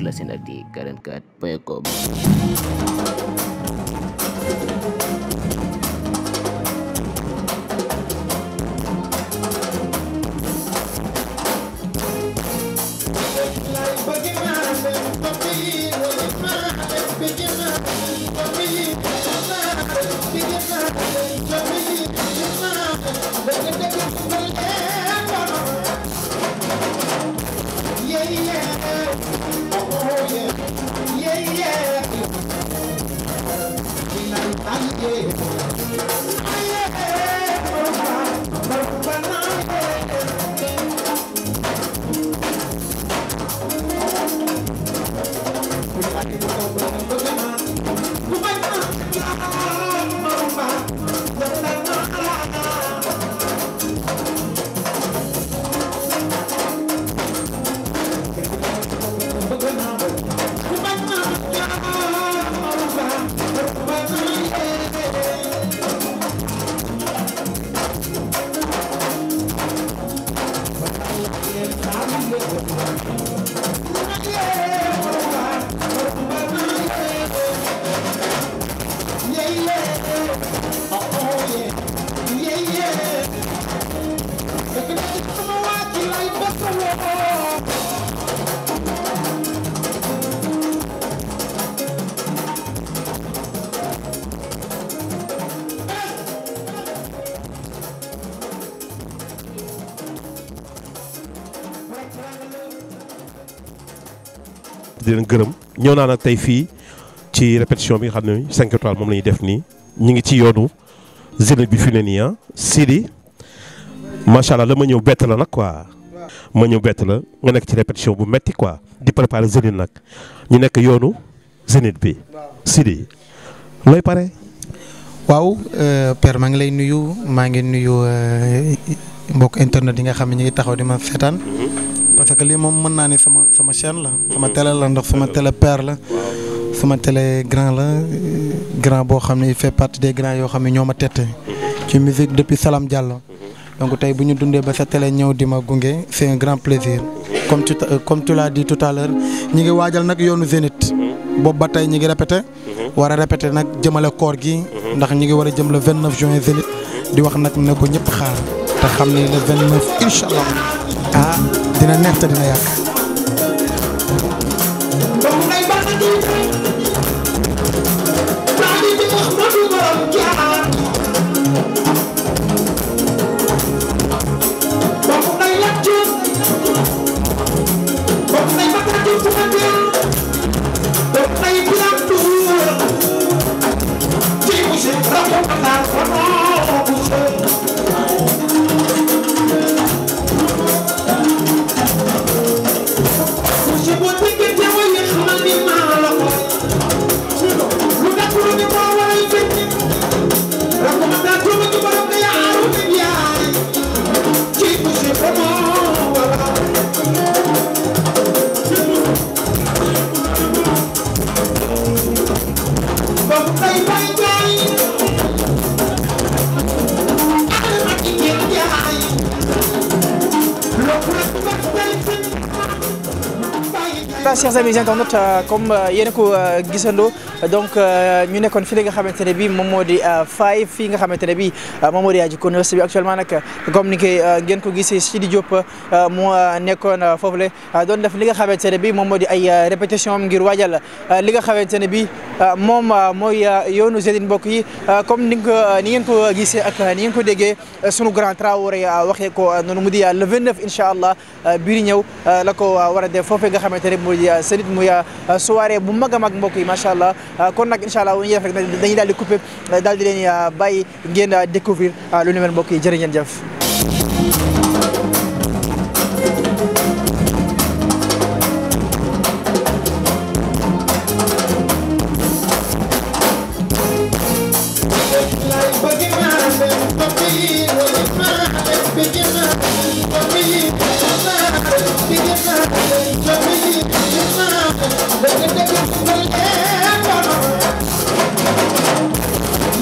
lasenati44.com. di leen gërëm ñëw naa nag tey fii ci répétition bi nga xam ne 5 étoiles moom la ñuy def nii ñu ngi ci yoonu Zénith bi fi ne nii Sidi macha allah la ma ñëw bett la nag quoi ma ñëw bett la nga nekk ci répétition bu metti quoi di préparer Zénith nag ñu nekk yoonu Zénith bi Sidi looy pare. waaw père maa ngi lay nuyu maa ngi nuyu mbokk internet yi nga xam ne ñu ngi taxaw di ma seetaan. parce que lii moom mën naa ni sama chaîne la sama télé la ndax sama télé père la sama télé grand la grand boo xam ne il fait partie des grands yoo xam ne ñoo ma tette ci musique depuis Salam Diallo donc tey bu ñu dundee ba sa télé ñëw di ma gunge c'est un grand plaisir comme tu l'as dit tout à l'heure ñi ngi waajal nag yoonu Zénith boobu ba tey ñi ngi répété war a répété nag jëmale koor gi ndax ñi ngi war a jëm le 29 juin Zénith di wax nag ne ko ñëpp xaar te xam ne le 29 incha allah dina neex te dina yàgg. chers amis internautes comme yéen a ko gisandoo donc ñu nekkoon fi li nga xamante ne bii moom moo di Five fii nga xamante ne bii moom moo di Aji Konos bi actuellement nag comme ni koy ngeen ko gisee Sidi Diop moo nekkoon foofu le doon def li nga xamante ne bii moom moo di ay répétition ngir waajal li nga xamante ne bii moom mooy yoonu Zénith mbokk yi comme ni ngeen ko gisee ak ni ngeen ko déggee sunu grand Traoré waxee ko noonu mu di le 29 incha allah bii ñëw la ko war a def foofee nga xamante ne moo di Zénith muy soirée bu mag a mag mbokk yi macha allah kon nag incha allah bu ñuy def rek dañuy daal di coupé daal di leen bàyyi ngeen découvrir lu ni mel mbokk yi jërë ngeen jëf.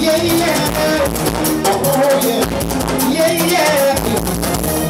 Yeah, yeah, oh, yeah, yeah, yeah.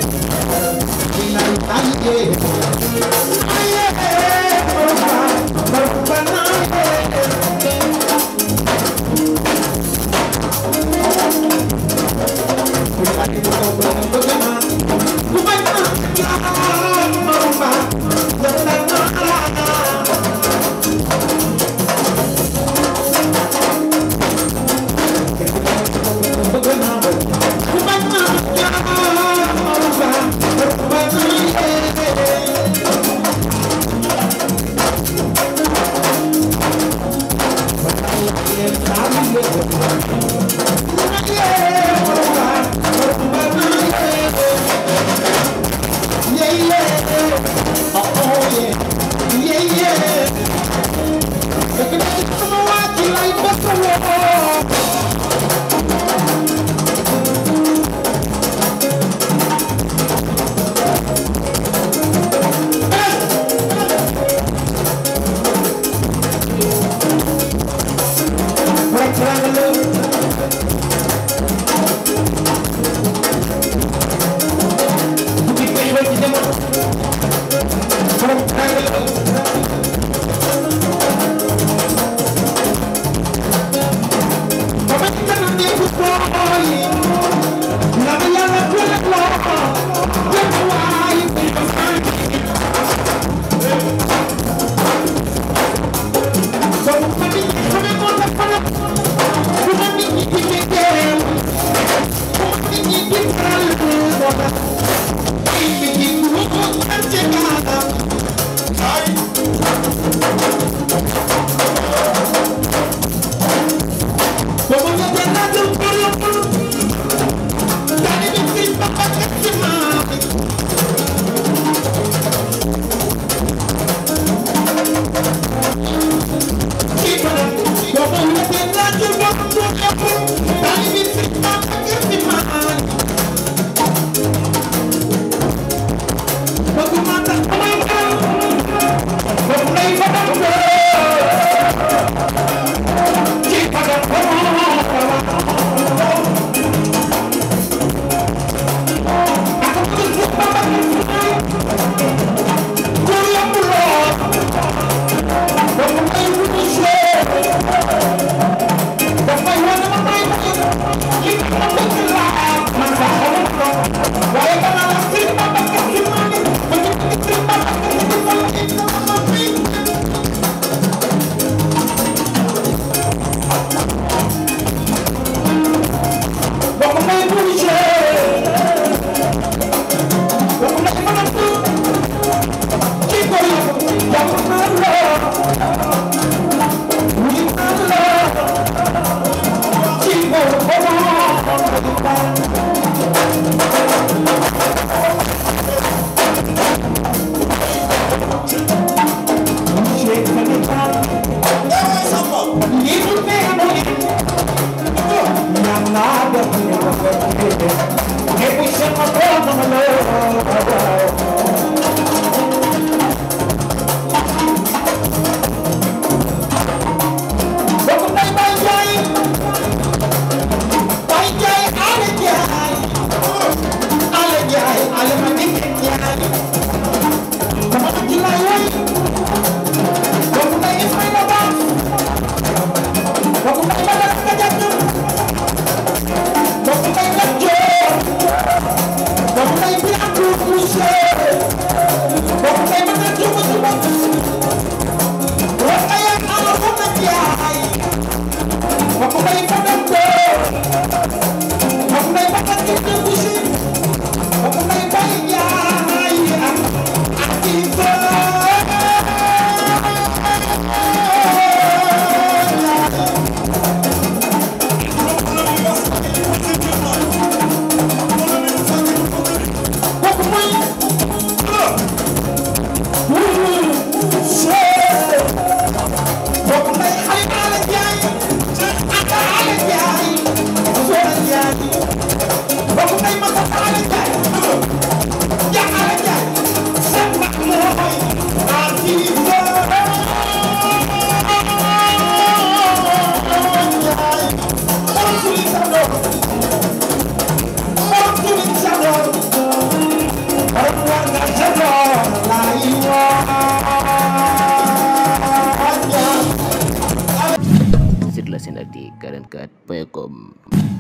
Site la Sen Actu 44.com